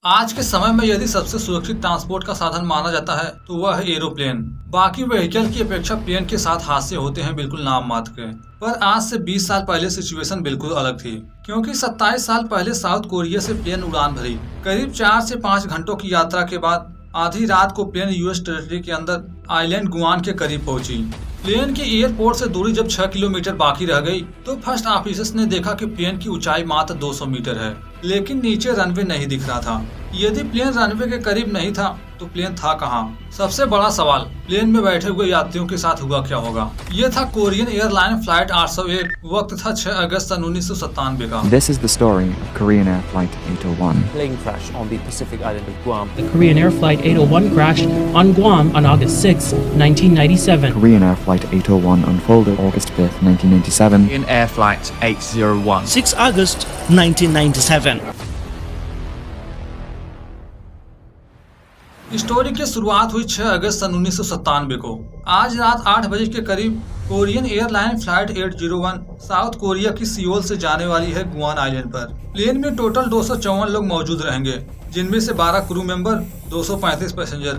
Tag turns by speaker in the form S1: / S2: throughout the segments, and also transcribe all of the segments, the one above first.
S1: आज के समय में यदि सबसे सुरक्षित ट्रांसपोर्ट का साधन माना जाता है तो वह है एरोप्लेन। बाकी व्हीकल की अपेक्षा प्लेन के साथ हादसे होते हैं बिल्कुल नाम मात्र के। पर आज से 20 साल पहले सिचुएशन बिल्कुल अलग थी, क्योंकि 27 साल पहले साउथ कोरिया से प्लेन उड़ान भरी। करीब 4 से 5 घंटों की यात्रा के बाद आधी रात को प्लेन यूएस टेरिटरी के अंदर आइलैंड गुआन के करीब पहुंची। प्लेन की एयरपोर्ट से दूरी जब 6 किलोमीटर बाकी रह गई तो फर्स्ट ऑफिसर्स ने देखा कि प्लेन की ऊंचाई मात्र 200 मीटर है, लेकिन नीचे रनवे नहीं दिख रहा था। यदि प्लेन रनवे के करीब नहीं था तो प्लेन था कहाँ? सबसे बड़ा सवाल, प्लेन में बैठे हुए यात्रियों के साथ हुआ क्या होगा? ये था कोरियन एयरलाइन फ्लाइट 801। वक्त था 6 अगस्त सन 1997 का।
S2: This is the story of Korean Air Flight 801.
S3: Plane crash on the Pacific island of Guam.
S4: The Korean Air Flight 801 crashed on Guam on August 6, 1997.
S2: Korean Air Flight 801 unfolded August 5th, 1997.
S5: In Air Flight 801.
S6: 6 August 1997.
S1: Story की शुरुआत हुई 6 अगस्त सन 1997 को। आज रात 8 बजे के करीब Korean airline flight 801 south Korea की सियोल से जाने वाली है गुआन आइलैंड पर। प्लेन में टोटल 254 लोग मौजूद रहेंगे, जिनमें से 12 क्रू मेंबर, 235 पैसेंजर।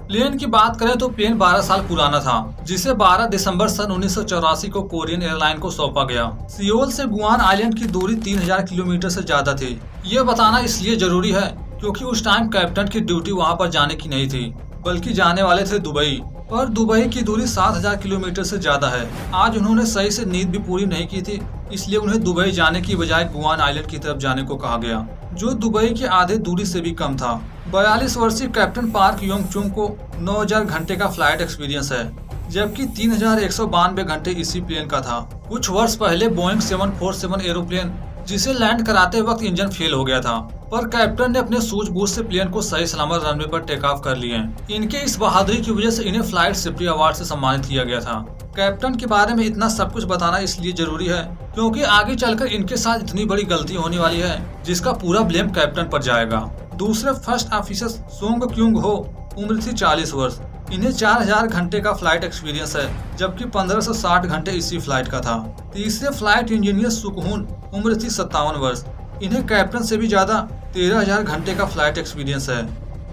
S1: प्लेन की बात करें तो प्लेन 12 साल पुराना था, जिसे 12 दिसंबर सन 1984 को कोरियन एयरलाइन को सौंपा गया। सियोल से गुआन आइलैंड की दूरी 3000 किलोमीटर से ज्यादा थी। ये बताना इसलिए जरूरी है क्योंकि उस टाइम कैप्टन की ड्यूटी वहां पर जाने की नहीं थी, बल्कि जाने वाले थे दुबई। पर दुबई की दूरी 7000 किलोमीटर से ज्यादा है। आज उन्होंने सही से नींद भी पूरी नहीं की थी, इसलिए उन्हें दुबई जाने की बजाय गुआन आइलैंड की तरफ जाने को कहा गया, जो दुबई की आधे दूरी से भी कम था। 42 वर्षीय कैप्टन पार्क योंग चुंग को 9000 घंटे का फ्लाइट एक्सपीरियंस है, जबकि 3192 घंटे इसी प्लेन का था। कुछ वर्ष पहले बोइंग 747 एरोप्लेन, जिसे लैंड कराते वक्त इंजन फेल हो गया था, पर कैप्टन ने अपने सूझबूझ से प्लेन को सही सलामत रनवे पर टेक ऑफ कर लिए। इनके इस बहादुरी की वजह से इन्हें फ्लाइट सेफ्टी अवार्ड से सम्मानित किया गया था। कैप्टन के बारे में इतना सब कुछ बताना इसलिए जरूरी है क्योंकि आगे चलकर इनके साथ इतनी बड़ी गलती होने वाली है जिसका पूरा ब्लेम कैप्टन पर जाएगा। दूसरे फर्स्ट ऑफिसर सोंग क्यूंग हो, उम्र थी 40 वर्ष। इन्हें 4000 घंटे का फ्लाइट एक्सपीरियंस है, जबकि 1560 घंटे इसी फ्लाइट का था। तीसरे फ्लाइट इंजीनियर सुकहून, उम्र थी 57 वर्ष। इन्हें कैप्टन से भी ज्यादा 13000 घंटे का फ्लाइट एक्सपीरियंस है,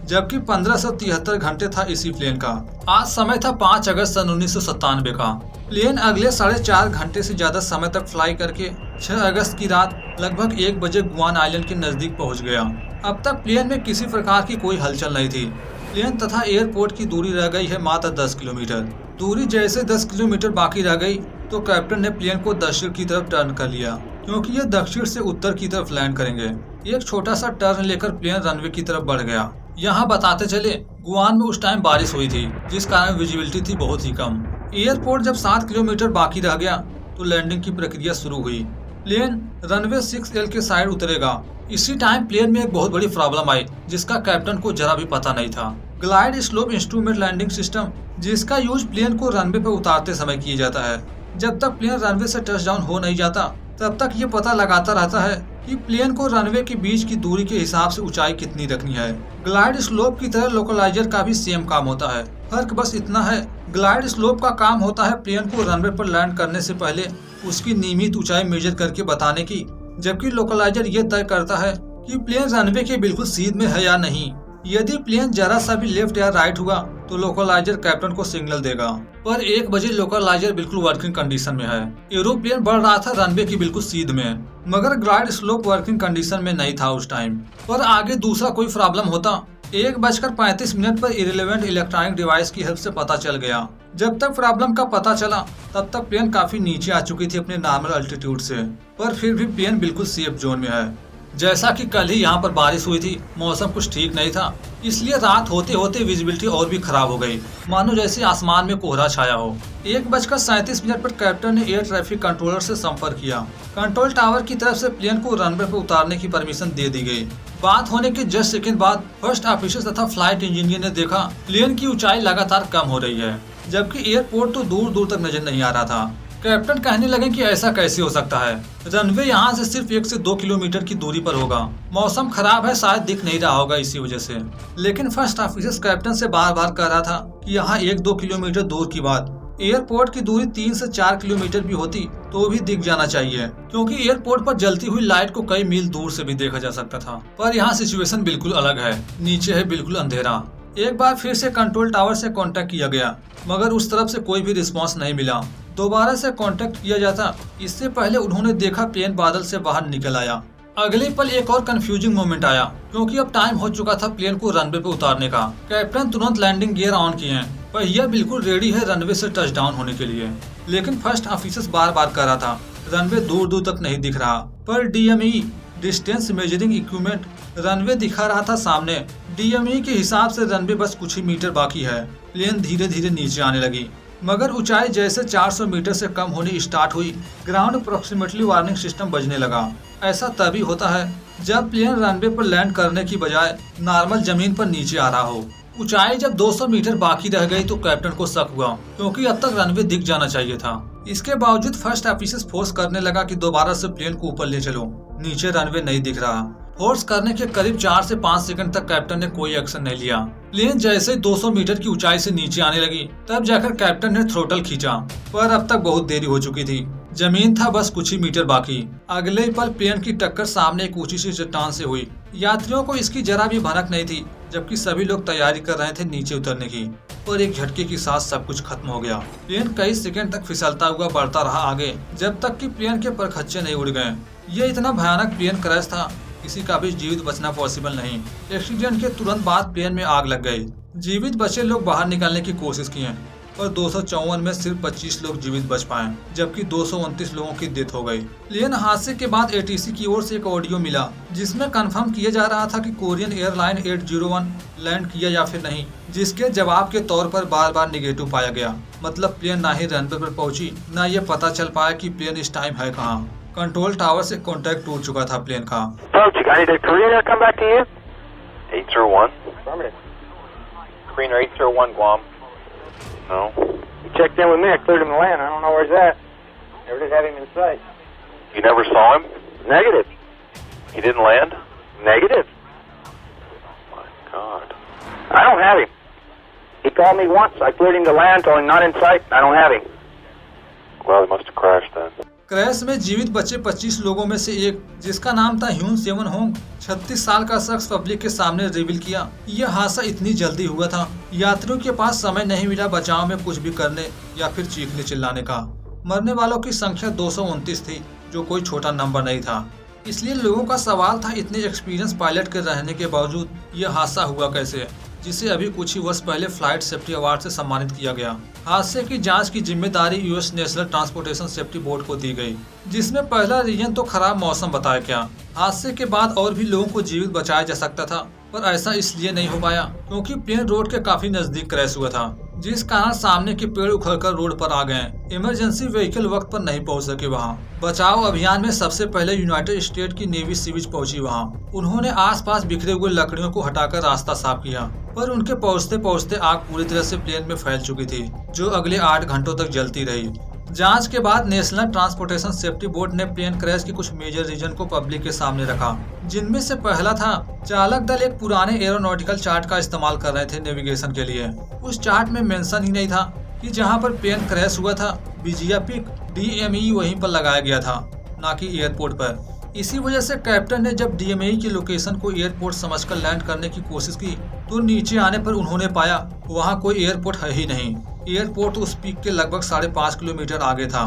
S1: जबकि 1573 घंटे था इसी प्लेन का। आज समय था 5 अगस्त सन 1997 का। प्लेन अगले 4.5 घंटे से ज्यादा समय तक फ्लाई करके 6 अगस्त की रात लगभग 1 बजे गुआन आइलैंड के नजदीक पहुंच गया। अब तक प्लेन में किसी प्रकार की कोई हलचल नहीं थी। प्लेन तथा एयरपोर्ट की दूरी रह गई है मात्र 10 किलोमीटर। दूरी जैसे 10 किलोमीटर बाकी रह गई तो कैप्टन ने प्लेन को दक्षिण की तरफ टर्न कर लिया, क्योंकि ये दक्षिण से उत्तर की तरफ लैंड करेंगे। एक छोटा सा टर्न लेकर प्लेन रनवे की तरफ बढ़ गया। यहाँ बताते चले, गुआन में उस टाइम बारिश हुई थी, जिस कारण विजिबिलिटी थी बहुत ही कम। एयरपोर्ट जब 7 किलोमीटर बाकी रह गया तो लैंडिंग की प्रक्रिया शुरू हुई। प्लेन रनवे 6L के साइड उतरेगा। इसी टाइम प्लेन में एक बहुत बड़ी प्रॉब्लम आई, जिसका कैप्टन को जरा भी पता नहीं था। Glide slope instrument landing system, जिसका यूज प्लेन को रनवे पर उतारते समय किया जाता है। जब तक प्लेन रनवे से टच डाउन हो नहीं जाता, तब तक ये पता लगाता रहता है कि प्लेन को रनवे के बीच की दूरी के हिसाब से ऊंचाई कितनी रखनी है। ग्लाइड स्लोप की तरह लोकलाइजर का भी सेम काम होता है। फर्क बस इतना है, ग्लाइड स्लोप का काम होता है प्लेन को रनवे पर लैंड करने से पहले उसकी नियमित ऊंचाई मेजर करके बताने की, जबकि लोकलाइजर ये तय करता है कि प्लेन रनवे के बिल्कुल सीध में है या नहीं। यदि प्लेन जरा सा भी लेफ्ट या राइट हुआ तो लोकलाइजर कैप्टन को सिग्नल देगा। पर 1 बजे लोकलाइजर बिल्कुल वर्किंग कंडीशन में है। एरोप्लेन बढ़ रहा था रनवे की बिल्कुल सीध में, मगर ग्लाइड स्लोप वर्किंग कंडीशन में नहीं था उस टाइम। पर आगे दूसरा कोई प्रॉब्लम होता 1:35 पर इरेलेवेंट इलेक्ट्रॉनिक डिवाइस की हेल्प से पता चल गया। जब तक प्रॉब्लम का पता चला तब तक प्लेन काफी नीचे आ चुकी थी अपने नॉर्मल अल्टीट्यूड से, पर फिर भी प्लेन बिल्कुल सेफ जोन में है। जैसा कि कल ही यहाँ पर बारिश हुई थी, मौसम कुछ ठीक नहीं था, इसलिए रात होते होते विजिबिलिटी और भी खराब हो गई, मानो जैसे आसमान में कोहरा छाया हो। 1:37 पर कैप्टन ने एयर ट्रैफिक कंट्रोलर से संपर्क किया। कंट्रोल टावर की तरफ से प्लेन को रनवे पर उतारने की परमिशन दे दी गई। बात होने के जस्ट सेकंड बाद फर्स्ट ऑफिसर तथा फ्लाइट इंजीनियर ने देखा प्लेन की ऊंचाई लगातार कम हो रही है, जबकि एयरपोर्ट तो दूर दूर तक नजर नहीं आ रहा था। कैप्टन कहने लगे कि ऐसा कैसे हो सकता है, रनवे यहाँ से सिर्फ 1 से 2 किलोमीटर की दूरी पर होगा। मौसम खराब है, शायद दिख नहीं रहा होगा इसी वजह से। लेकिन फर्स्ट ऑफिसर कैप्टन से बार बार कह रहा था कि यहाँ 1-2 किलोमीटर दूर की बात एयरपोर्ट की दूरी 3 से 4 किलोमीटर भी होती तो भी दिख जाना चाहिए, क्योंकि एयरपोर्ट पर जलती हुई लाइट को कई मील दूर से भी देखा जा सकता था। पर यहाँ सिचुएशन बिल्कुल अलग है। नीचे है बिल्कुल अंधेरा। एक बार फिर से कंट्रोल टावर से कांटेक्ट किया गया, मगर उस तरफ से कोई भी रिस्पांस नहीं मिला। दोबारा से कांटेक्ट किया जाता, इससे पहले उन्होंने देखा प्लेन बादल से बाहर निकल आया। अगले पल एक और कंफ्यूजिंग मोमेंट आया, क्योंकि अब टाइम हो चुका था प्लेन को रनवे पे उतारने का। कैप्टन तुरंत लैंडिंग गियर ऑन किए हैं, पहिया बिल्कुल रेडी है रनवे से टचडाउन होने के लिए। लेकिन फर्स्ट ऑफिसर बार बार कह रहा था रनवे दूर दूर तक नहीं दिख रहा। पर DME distance measuring equipment runway दिखा रहा था सामने। DME के हिसाब से रनवे बस कुछ ही मीटर बाकी है। प्लेन धीरे धीरे नीचे आने लगी, मगर ऊंचाई जैसे 400 मीटर से कम होनी स्टार्ट हुई, ग्राउंड अप्रोक्सीमेटली वार्निंग सिस्टम बजने लगा। ऐसा तभी होता है जब प्लेन रनवे पर लैंड करने की बजाय नॉर्मल जमीन पर नीचे आ रहा हो। ऊंचाई जब 200 मीटर बाकी रह गई तो कैप्टन को शक हुआ, क्योंकि अब तक रनवे दिख जाना चाहिए था। इसके बावजूद फर्स्ट ऑफिसर फोर्स करने लगा कि दोबारा से प्लेन को ऊपर ले चलो। नीचे रनवे नहीं दिख रहा। फोर्स करने के करीब 4 से 5 सेकंड तक कैप्टन ने कोई एक्शन नहीं लिया। प्लेन जैसे ही 200 मीटर की ऊंचाई से नीचे आने लगी, तब जाकर कैप्टन ने थ्रोटल खींचा, पर अब तक बहुत देरी हो चुकी थी। जमीन था बस कुछ ही मीटर बाकी। अगले ही पल प्लेन की टक्कर सामने एक ऊंची सी चट्टान से हुई। यात्रियों को इसकी जरा भी भनक नहीं थी, जबकि सभी लोग तैयारी कर रहे थे नीचे उतरने की। और एक झटके के साथ सब कुछ खत्म हो गया। प्लेन कई सेकंड तक फिसलता हुआ बढ़ता रहा आगे, जब तक कि प्लेन के परखच्चे नहीं उड़ गए। ये इतना भयानक प्लेन क्रैश था, किसी का भी जीवित बचना पॉसिबल नहीं। एक्सीडेंट के तुरंत बाद प्लेन में आग लग गई। जीवित बचे लोग बाहर निकालने की कोशिश किए, पर 254 में सिर्फ 25 लोग जीवित बच पाए, जबकि 229 लोगों की डेथ हो गई। प्लेन हादसे के बाद ATC की ओर से एक ऑडियो मिला, जिसमें कंफर्म किया जा रहा था कि कोरियन एयरलाइन 801 लैंड किया या फिर नहीं, जिसके जवाब के तौर पर बार बार निगेटिव पाया गया। मतलब प्लेन ना ही रनवे पर पहुंची, न ये पता चल पाया कि प्लेन इस टाइम है कहाँ। कंट्रोल टावर से कांटेक्ट टूट चुका था प्लेन का।
S7: 801. Korean 801 Guam. No.
S8: He checked in with me. I cleared him to land. I don't know where's that. Never did have him in sight.
S7: You never saw him?
S8: Negative.
S7: He didn't land?
S8: Negative.
S7: My God.
S8: I don't have him. He called me once. I cleared him to land. Told him not in sight. I don't have him.
S7: Well, he must have crashed then.
S1: Crash में जीवित बचे 25 लोगों में से एक, जिसका नाम था ह्यून सेवन होंग, 36 साल का शख्स पब्लिक के सामने रिवील किया। यह हादसा इतनी जल्दी हुआ था, यात्रियों के पास समय नहीं मिला बचाव में कुछ भी करने या फिर चीखने चिल्लाने का। मरने वालों की संख्या 229 थी, जो कोई छोटा नंबर नहीं था। इसलिए लोगों का सवाल था, इतने एक्सपीरियंस पायलट के रहने के बावजूद यह हादसा हुआ कैसे, जिसे अभी कुछ ही वर्ष पहले फ्लाइट सेफ्टी अवार्ड से सम्मानित किया गया। हादसे की जांच की जिम्मेदारी US national transportation safety board को दी गई, जिसमें पहला रीजन तो खराब मौसम बताया गया। हादसे के बाद और भी लोगों को जीवित बचाया जा सकता था, पर ऐसा इसलिए नहीं हो पाया क्योंकि प्लेन रोड के काफी नजदीक क्रैश हुआ था, जिस कारण सामने के पेड़ उखड़कर रोड पर आ गए। इमरजेंसी व्हीकल वक्त पर नहीं पहुंच सके वहां। बचाव अभियान में सबसे पहले यूनाइटेड स्टेट की नेवी सीवीज पहुंची वहां। उन्होंने आसपास बिखरे हुए लकड़ियों को हटाकर रास्ता साफ किया, पर उनके पहुंचते पहुंचते आग पूरी तरह से प्लेन में फैल चुकी थी, जो अगले 8 घंटों तक जलती रही। जांच के बाद नेशनल ट्रांसपोर्टेशन सेफ्टी बोर्ड ने प्लेन क्रैश के कुछ मेजर रीजन को पब्लिक के सामने रखा, जिनमें से पहला था चालक दल एक पुराने एरोनॉटिकल चार्ट का इस्तेमाल कर रहे थे नेविगेशन के लिए। उस चार्ट में मेंशन ही नहीं था कि जहां पर प्लेन क्रैश हुआ था बिजिया पीक DME वहीं पर लगाया गया था, ना कि एयरपोर्ट पर। इसी वजह से कैप्टन ने जब DME की लोकेशन को एयरपोर्ट समझकर लैंड करने की कोशिश की, तो नीचे आने पर उन्होंने पाया वहाँ कोई एयरपोर्ट है ही नहीं। एयरपोर्ट उस पीक के लगभग 5.5 किलोमीटर आगे था।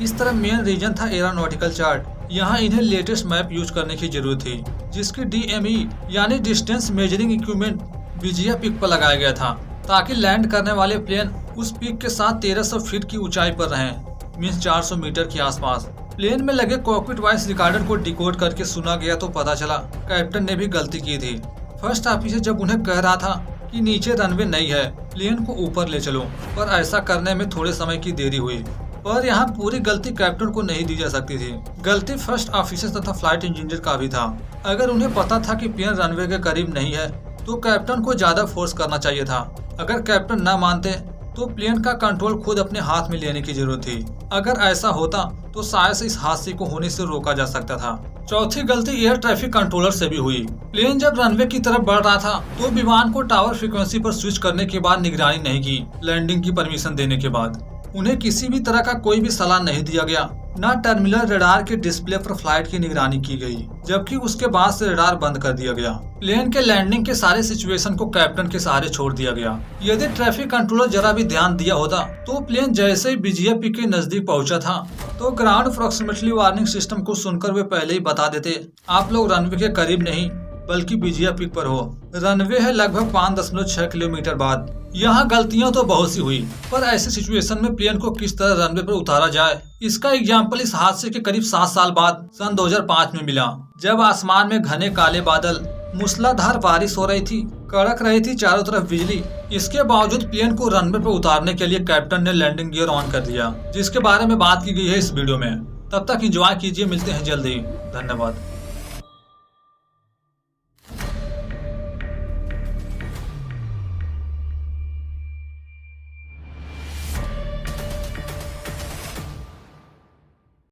S1: इस तरह मेन रीजन था एरोनॉटिकल चार्ट। यहाँ इन्हें लेटेस्ट मैप यूज करने की जरूरत थी, जिसकी DME यानी distance measuring equipment Vijaya peak पर लगाया गया था, ताकि लैंड करने वाले प्लेन उस पीक के साथ 1300 फीट की ऊंचाई पर रहें, मीन्स 400 मीटर के आसपास। प्लेन में लगे कॉकपिट वॉइस रिकॉर्डर को डिकोड करके सुना गया तो पता चला कैप्टन ने भी गलती की थी। फर्स्ट ऑफिसर जब उन्हें कह रहा था कि नीचे रनवे नहीं है, प्लेन को ऊपर ले चलो, पर ऐसा करने में थोड़े समय की देरी हुई। पर यहाँ पूरी गलती कैप्टन को नहीं दी जा सकती थी, गलती फर्स्ट ऑफिसर तथा फ्लाइट इंजीनियर का भी था। अगर उन्हें पता था कि प्लेन रनवे के करीब नहीं है, तो कैप्टन को ज्यादा फोर्स करना चाहिए था। अगर कैप्टन न मानते तो प्लेन का कंट्रोल खुद अपने हाथ में लेने की जरूरत थी। अगर ऐसा होता तो शायद इस हादसे को होने से रोका जा सकता था। चौथी गलती एयर ट्रैफिक कंट्रोलर से भी हुई। प्लेन जब रनवे की तरफ बढ़ रहा था तो विमान को टावर फ्रीक्वेंसी पर स्विच करने के बाद निगरानी नहीं की। लैंडिंग की परमिशन देने के बाद उन्हें किसी भी तरह का कोई भी सलाह नहीं दिया गया, न टर्मिनल रडार के डिस्प्ले पर फ्लाइट की निगरानी की गई, जबकि उसके बाद से रडार बंद कर दिया गया। प्लेन के लैंडिंग के सारे सिचुएशन को कैप्टन के सहारे छोड़ दिया गया। यदि ट्रैफिक कंट्रोलर जरा भी ध्यान दिया होता तो प्लेन जैसे ही बीजीएपी के नजदीक पहुंचा था तो ग्राउंड अप्रोक्सीमेटली वार्निंग सिस्टम को सुनकर वे पहले ही बता देते, आप लोग रनवे के करीब नहीं बल्कि बीजीएपी पर हो। रनवे है लगभग 5.6 किलोमीटर बाद। यहाँ गलतियां तो बहुत सी हुई, पर ऐसे सिचुएशन में प्लेन को किस तरह रनवे पर उतारा जाए, इसका एग्जाम्पल इस हादसे के करीब 7 साल बाद सन 2005 में मिला, जब आसमान में घने काले बादल, मूसलाधार बारिश हो रही थी, कड़क रही थी चारों तरफ बिजली। इसके बावजूद प्लेन को रनवे पर उतारने के लिए कैप्टन ने लैंडिंग गियर ऑन कर दिया, जिसके बारे में बात की गई है इस वीडियो में। तब तक एंजॉय कीजिए, मिलते हैं जल्दी। धन्यवाद।